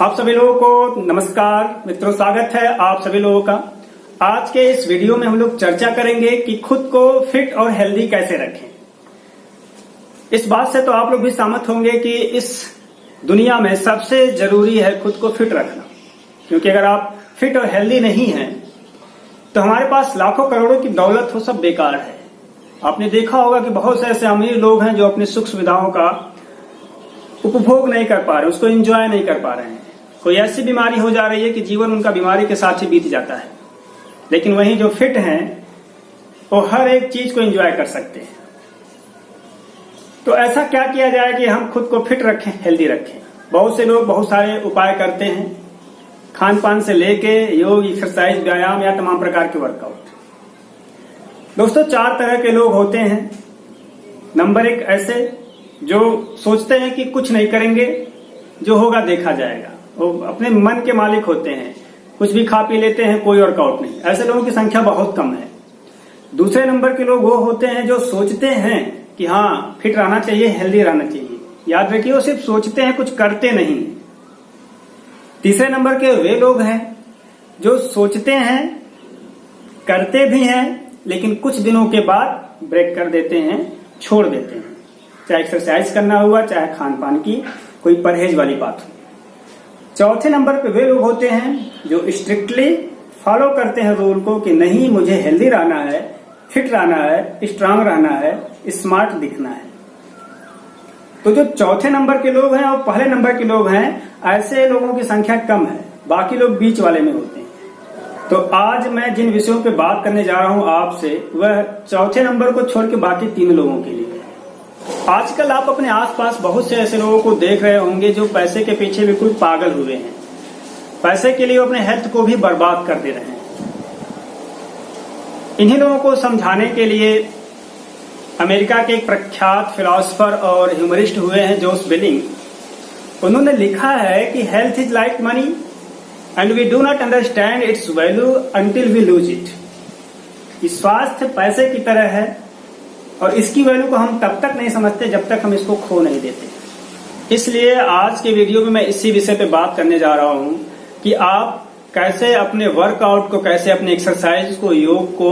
आप सभी लोगों को नमस्कार मित्रों, स्वागत है आप सभी लोगों का। आज के इस वीडियो में हम लोग चर्चा करेंगे कि खुद को फिट और हेल्दी कैसे रखें। इस बात से तो आप लोग भी सहमत होंगे कि इस दुनिया में सबसे जरूरी है खुद को फिट रखना, क्योंकि अगर आप फिट और हेल्दी नहीं हैं तो हमारे पास लाखों करोड़ों की दौलत हो सब बेकार है। आपने देखा होगा कि बहुत से ऐसे अमीर लोग हैं जो अपनी सुख सुविधाओं का उपभोग नहीं कर पा रहे, उसको एंजॉय नहीं कर पा रहे हैं। कोई ऐसी बीमारी हो जा रही है कि जीवन उनका बीमारी के साथ ही बीत जाता है, लेकिन वहीं जो फिट हैं वो हर एक चीज को एंजॉय कर सकते हैं। तो ऐसा क्या किया जाए कि हम खुद को फिट रखें, हेल्दी रखें। बहुत से लोग बहुत सारे उपाय करते हैं, खान पान से लेके योग, एक्सरसाइज, व्यायाम या तमाम प्रकार के वर्कआउट। दोस्तों, 4 तरह के लोग होते हैं। नंबर 1 ऐसे जो सोचते हैं कि कुछ नहीं करेंगे, जो होगा देखा जाएगा। वो अपने मन के मालिक होते हैं, कुछ भी खा पी लेते हैं, कोई वर्कआउट नहीं। ऐसे लोगों की संख्या बहुत कम है। दूसरे नंबर के लोग वो होते हैं जो सोचते हैं कि हाँ फिट रहना चाहिए, हेल्दी रहना चाहिए। याद रखिए, वो सिर्फ सोचते हैं, कुछ करते नहीं। तीसरे नंबर के वे लोग हैं जो सोचते हैं, करते भी हैं, लेकिन कुछ दिनों के बाद ब्रेक कर देते हैं, छोड़ देते हैं। चाहे एक्सरसाइज करना हुआ, चाहे खान पान की कोई परहेज वाली बात हो। चौथे नंबर पे वे लोग होते हैं जो स्ट्रिक्टली फॉलो करते हैं रूल को कि नहीं, मुझे हेल्दी रहना है, फिट रहना है, स्ट्रांग रहना है, स्मार्ट दिखना है। तो जो चौथे नंबर के लोग हैं और पहले नंबर के लोग हैं, ऐसे लोगों की संख्या कम है, बाकी लोग बीच वाले में होते हैं। तो आज मैं जिन विषयों पे बात करने जा रहा हूं आपसे, वह चौथे नंबर को छोड़ के बाकी 3 लोगों के लिए। आजकल आप अपने आसपास बहुत से ऐसे लोगों को देख रहे होंगे जो पैसे के पीछे बिल्कुल पागल हुए हैं। पैसे के लिए अपने हेल्थ को भी बर्बाद कर दे रहे हैं। इन्हीं लोगों को समझाने के लिए अमेरिका के एक प्रख्यात फिलोसोफर और ह्यूमरिस्ट हुए हैं जोस बिलिंग। उन्होंने लिखा है कि health is like money and we do not understand its value until we lose it. स्वास्थ्य पैसे की तरह है और इसकी वैल्यू को हम तब तक नहीं समझते जब तक हम इसको खो नहीं देते। इसलिए आज के वीडियो में मैं इसी विषय पे बात करने जा रहा हूं कि आप कैसे अपने वर्कआउट को, कैसे अपने एक्सरसाइज को, योग को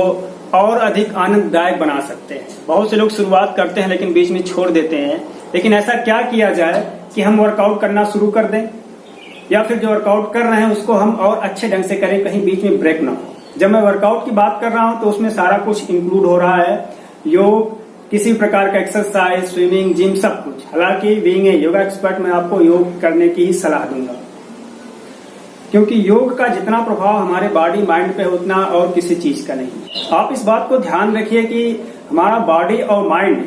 और अधिक आनंददायक बना सकते हैं। बहुत से लोग शुरुआत करते हैं लेकिन बीच में छोड़ देते हैं। लेकिन ऐसा क्या किया जाए कि हम वर्कआउट करना शुरू कर दें, या फिर जो वर्कआउट कर रहे हैं उसको हम और अच्छे ढंग से करें, कहीं बीच में ब्रेक ना हो। जब मैं वर्कआउट की बात कर रहा हूं तो उसमें सारा कुछ इंक्लूड हो रहा है, योग, किसी प्रकार का एक्सरसाइज, स्विमिंग, जिम, सब कुछ। हालांकि बीइंग ए योगा एक्सपर्ट मैं आपको योग करने की ही सलाह दूंगा, क्योंकि योग का जितना प्रभाव हमारे बॉडी माइंड पे उतना और किसी चीज का नहीं। आप इस बात को ध्यान रखिए कि हमारा बॉडी और mind,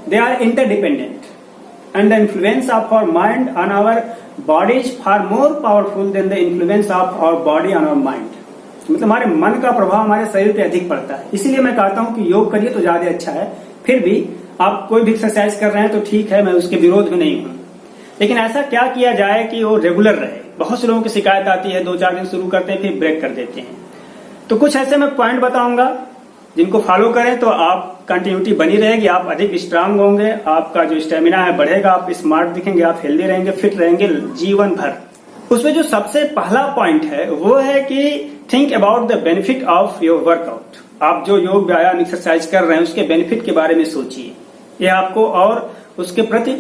they are interdependent and the influence of our mind on our body is far more powerful than the influence of our body on our mind. मतलब हमारे मन का प्रभाव हमारे शरीर पे अधिक पड़ता है। इसीलिए मैं कहता हूं कि योग करिए तो ज्यादा अच्छा है। फिर भी आप कोई भी एक्सरसाइज कर रहे हैं तो ठीक है, मैं उसके विरोध में नहीं हूं, लेकिन ऐसा क्या किया जाए कि वो रेगुलर रहे। बहुत से लोगों की शिकायत आती है, 2-4 दिन शुरू करते हैं फिर ब्रेक कर देते हैं। तो कुछ ऐसे मैं पॉइंट बताऊंगा जिनको फॉलो करें तो आप कंटिन्यूटी बनी रहेगी, आप अधिक स्ट्रांग होंगे, आपका जो स्टेमिना है बढ़ेगा, आप स्मार्ट दिखेंगे, आप हेल्दी रहेंगे, फिट रहेंगे जीवन भर। उसमें जो सबसे पहला पॉइंट है वो है कि think about the benefit of your workout. आप जो योग, व्यायाम, एक्सरसाइज कर रहे हैं उसके बेनिफिट के बारे में सोचिए। यह आपको और उसके प्रति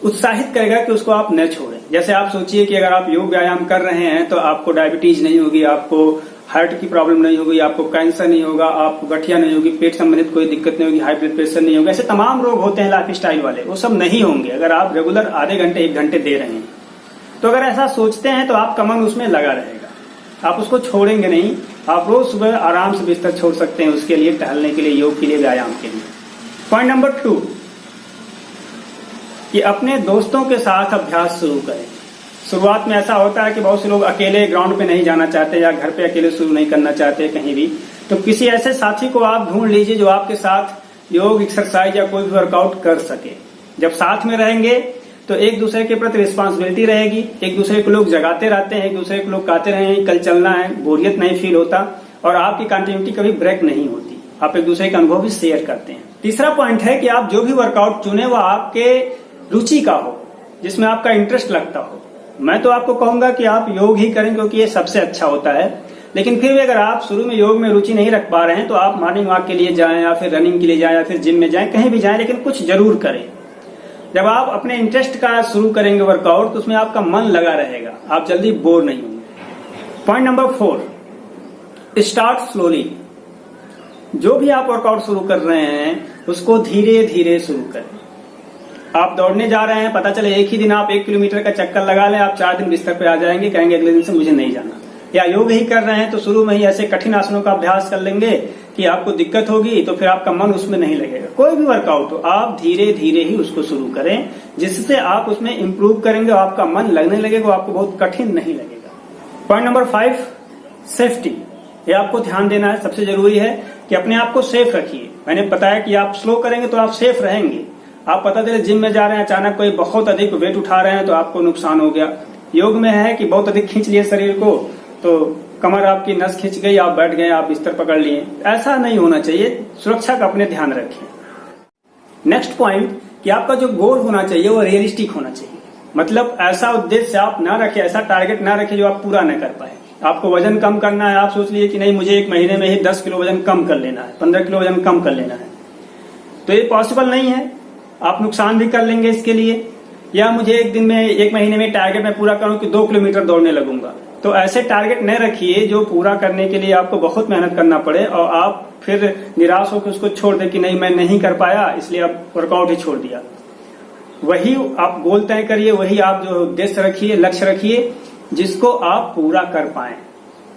उत्साहित करेगा कि उसको आप न छोड़ें। जैसे आप सोचिए कि अगर आप योग व्यायाम कर रहे हैं तो आपको डायबिटीज नहीं होगी, आपको हार्ट की प्रॉब्लम नहीं होगी, आपको कैंसर नहीं होगा, आपको गठिया नहीं होगी, पेट संबंधित कोई दिक्कत नहीं होगी, हाई ब्लड प्रेशर नहीं होगा। ऐसे तमाम रोग होते हैं लाइफ स्टाइल वाले, वो सब नहीं होंगे अगर आप रेगुलर आधे घंटे 1 घंटे दे रहे हैं। तो अगर ऐसा सोचते हैं तो आपका मन उसमें लगा रहेगा, आप उसको छोड़ेंगे नहीं। आप रोज सुबह आराम से बिस्तर छोड़ सकते हैं उसके लिए, टहलने के लिए, योग के लिए, व्यायाम के लिए। पॉइंट नंबर 2 कि अपने दोस्तों के साथ अभ्यास शुरू करें। शुरुआत में ऐसा होता है कि बहुत से लोग अकेले ग्राउंड पे नहीं जाना चाहते या घर पे अकेले शुरू नहीं करना चाहते कहीं भी, तो किसी ऐसे साथी को आप ढूंढ लीजिए जो आपके साथ योग, एक्सरसाइज या कोई भी वर्कआउट कर सके। जब साथ में रहेंगे तो एक दूसरे के प्रति रिस्पांसिबिलिटी रहेगी, एक दूसरे को लोग जगाते रहते हैं, एक दूसरे को लोग कहते रहे कल चलना है, बोरियत नहीं फील होता और आपकी कंटिन्यूटी कभी ब्रेक नहीं होती। आप एक दूसरे के अनुभव भी शेयर करते हैं। तीसरा पॉइंट है कि आप जो भी वर्कआउट चुने वो आपके रुचि का हो, जिसमें आपका इंटरेस्ट लगता हो। मैं तो आपको कहूंगा कि आप योग ही करें, क्योंकि ये सबसे अच्छा होता है। लेकिन फिर भी अगर आप शुरू में योग में रुचि नहीं रख पा रहे हैं तो आप मॉर्निंग वॉक के लिए जाएं, या फिर रनिंग के लिए जाएं, या फिर जिम में जाएं, कहीं भी जाएं, लेकिन कुछ जरूर करें। जब आप अपने इंटरेस्ट का शुरू करेंगे वर्कआउट, तो उसमें आपका मन लगा रहेगा, आप जल्दी बोर नहीं होंगे। Point number 4, start slowly. जो भी आप वर्कआउट शुरू कर रहे हैं उसको धीरे धीरे शुरू करें। आप दौड़ने जा रहे हैं, पता चले एक ही दिन आप 1 किलोमीटर का चक्कर लगा लें, आप 4 दिन बिस्तर पे आ जाएंगे, कहेंगे अगले दिन से मुझे नहीं जाना। या योग ही कर रहे हैं तो शुरू में ही ऐसे कठिन आसनों का अभ्यास कर लेंगे कि आपको दिक्कत होगी, तो फिर आपका मन उसमें नहीं लगेगा। कोई भी वर्कआउट हो, आप धीरे धीरे ही उसको शुरू करें, जिससे आप उसमें इंप्रूव करेंगे, आपका मन लगने लगेगा, आपको बहुत कठिन नहीं लगेगा। Point number 5, safety. ये आपको ध्यान देना है, सबसे जरूरी है कि अपने आप को सेफ रखिए। मैंने बताया कि आप स्लो करेंगे तो आप सेफ रहेंगे। आप पता चले जिम में जा रहे हैं, अचानक कोई बहुत अधिक वेट उठा रहे हैं तो आपको नुकसान हो गया। योग में है कि बहुत अधिक खींच लिए शरीर को, तो कमर आपकी नस खिंच गई, आप बैठ गए, आप बिस्तर पकड़ लिए। ऐसा नहीं होना चाहिए, सुरक्षा का अपने ध्यान रखें। नेक्स्ट पॉइंट कि आपका जो गोल होना चाहिए वो रियलिस्टिक होना चाहिए। मतलब ऐसा उद्देश्य आप ना रखें, ऐसा टारगेट ना रखें जो आप पूरा न कर पाए। आपको वजन कम करना है, आप सोच लिए कि नहीं मुझे 1 महीने में ही 10 किलो वजन कम कर लेना है, 15 किलो वजन कम कर लेना है, तो ये पॉसिबल नहीं है। आप नुकसान भी कर लेंगे इसके लिए। या मुझे 1 महीने में टारगेट मैं पूरा करूं कि 2 किलोमीटर दौड़ने लगूंगा, तो ऐसे टारगेट न रखिए जो पूरा करने के लिए आपको बहुत मेहनत करना पड़े और आप फिर निराश होकर उसको छोड़ दे कि नहीं मैं नहीं कर पाया, इसलिए आप वर्कआउट ही छोड़ दिया। वही आप गोल तय करिए, वही आप जो उद्देश्य रखिए, लक्ष्य रखिए, जिसको आप पूरा कर पाए।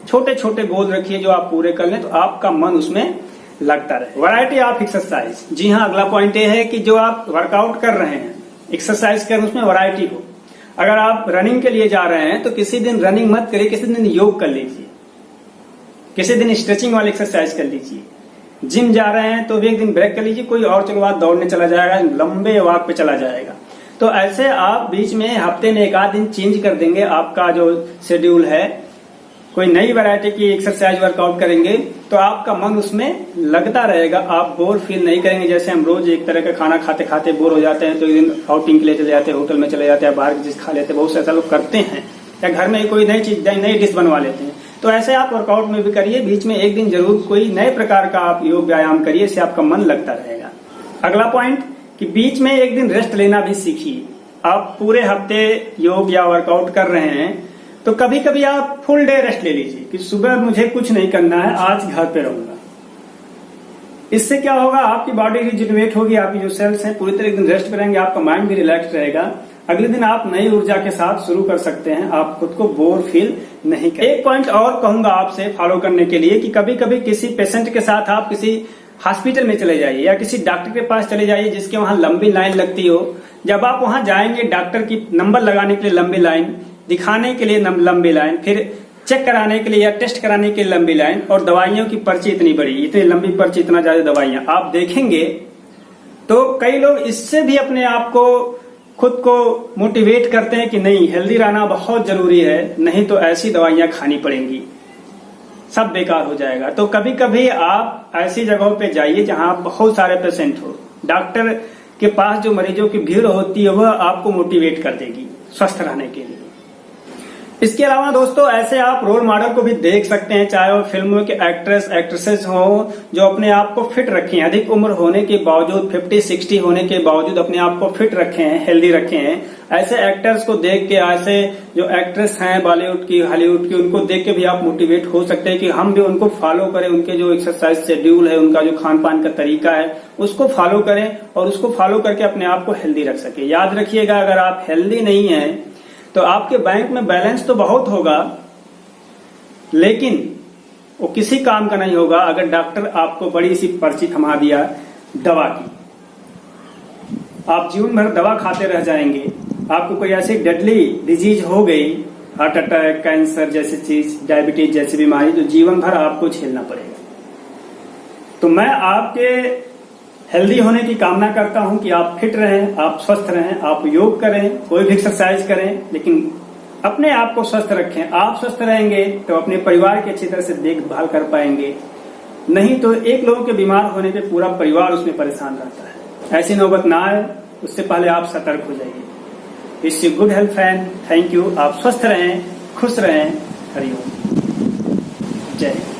छोटे छोटे गोल रखिए जो आप पूरे कर लें, तो आपका मन उसमें लगता रहे। Variety of exercise. जी हाँ, अगला पॉइंट ये है कि जो आप वर्कआउट कर रहे हैं, एक्सरसाइज कर, उसमें वैरायटी हो। अगर आप रनिंग के लिए जा रहे हैं तो किसी दिन रनिंग मत करिए, किसी दिन योग कर लीजिए, किसी दिन स्ट्रेचिंग वाली एक्सरसाइज कर लीजिए। जिम जा रहे हैं तो भी एक दिन ब्रेक कर लीजिए, कोई और चलो आप दौड़ने चला जाएगा, लंबे वॉक पे चला जाएगा। तो ऐसे आप बीच में हफ्ते में 1 आध दिन चेंज कर देंगे आपका जो शेड्यूल है, कोई नई वैरायटी की एक्सरसाइज वर्कआउट करेंगे, तो आपका मन उसमें लगता रहेगा, आप बोर फील नहीं करेंगे। जैसे हम रोज एक तरह का खाना खाते खाते बोर हो जाते हैं, तो एक दिन आउटिंग के लिए चले जाते हैं, होटल में चले जाते हैं, बाहर की चीज खा लेते हैं, बहुत से ऐसा लोग करते हैं, या घर में कोई नई चीज, नई डिश बनवा लेते हैं। तो ऐसे आप वर्कआउट में भी करिए, बीच में एक दिन जरूर कोई नए प्रकार का आप योग व्यायाम करिए, इससे आपका मन लगता रहेगा। अगला पॉइंट कि बीच में एक दिन रेस्ट लेना भी सीखिए। आप पूरे हफ्ते योग या वर्कआउट कर रहे हैं तो कभी कभी आप फुल डे रेस्ट ले लीजिए कि सुबह मुझे कुछ नहीं करना है, आज घर पे रहूंगा। इससे क्या होगा, आपकी बॉडी रिजुनवेट होगी, आपकी जो सेल्स हैं पूरी तरह एक दिन रेस्ट पे रहेंगे, आपका माइंड भी रिलैक्स रहेगा। अगले दिन आप नई ऊर्जा के साथ शुरू कर सकते हैं, आप खुद को बोर फील नहीं करेंगे। एक पॉइंट और कहूंगा आपसे फॉलो करने के लिए कि कभी कभी किसी पेशेंट के साथ आप किसी हॉस्पिटल में चले जाइए या किसी डॉक्टर के पास चले जाइए जिसके वहां लंबी लाइन लगती हो। जब आप वहां जाएंगे, डॉक्टर की नंबर लगाने के लिए लंबी लाइन, दिखाने के लिए लंबी लाइन, फिर चेक कराने के लिए या टेस्ट कराने के लिए लंबी लाइन, और दवाइयों की पर्ची इतनी बड़ी, इतनी लंबी पर्ची, इतना ज्यादा दवाइयां, आप देखेंगे तो कई लोग इससे भी अपने आप को खुद को मोटिवेट करते हैं कि नहीं, हेल्दी रहना बहुत जरूरी है, नहीं तो ऐसी दवाइयां खानी पड़ेंगी, सब बेकार हो जाएगा। तो कभी कभी आप ऐसी जगहों पे जाइए जहां बहुत सारे पेशेंट हो, डॉक्टर के पास जो मरीजों की भीड़ होती है वह आपको मोटिवेट कर देगी स्वस्थ रहने के लिए। इसके अलावा दोस्तों ऐसे आप रोल मॉडल को भी देख सकते हैं, चाहे वो फिल्मों के एक्ट्रेस एक्ट्रेसेस हो जो अपने आप को फिट रखे हैं, अधिक उम्र होने के बावजूद, 50-60 होने के बावजूद अपने आप को फिट रखे हैं, हेल्दी रखे हैं। ऐसे एक्टर्स को देख के, ऐसे जो एक्ट्रेस हैं बॉलीवुड की, हॉलीवुड की, उनको देख के भी आप मोटिवेट हो सकते हैं कि हम भी उनको फॉलो करें, उनके जो एक्सरसाइज शेड्यूल है, उनका जो खान पान का तरीका है उसको फॉलो करें और उसको फॉलो करके अपने आप को हेल्दी रख सके। याद रखिएगा, अगर आप हेल्दी नहीं है तो आपके बैंक में बैलेंस तो बहुत होगा लेकिन वो किसी काम का नहीं होगा अगर डॉक्टर आपको बड़ी सी पर्ची थमा दिया दवा की। आप जीवन भर दवा खाते रह जाएंगे। आपको कोई ऐसी डेडली डिजीज हो गई, हार्ट अटैक, कैंसर जैसी चीज, डायबिटीज जैसी बीमारी, तो जीवन भर आपको झेलना पड़ेगा। तो मैं आपके हेल्दी होने की कामना करता हूं कि आप फिट रहें, आप स्वस्थ रहें, आप योग करें, कोई भी एक्सरसाइज करें, लेकिन अपने आप को स्वस्थ रखें। आप स्वस्थ रहेंगे तो अपने परिवार की अच्छी तरह से देखभाल कर पाएंगे, नहीं तो एक लोगों के बीमार होने पे पूरा परिवार उसमें परेशान रहता है। ऐसी नौबत ना आए उससे पहले आप सतर्क हो जाइए। Wish you good health friend. Thank you. आप स्वस्थ रहें, खुश रहें। हरिओम। जय हिंद।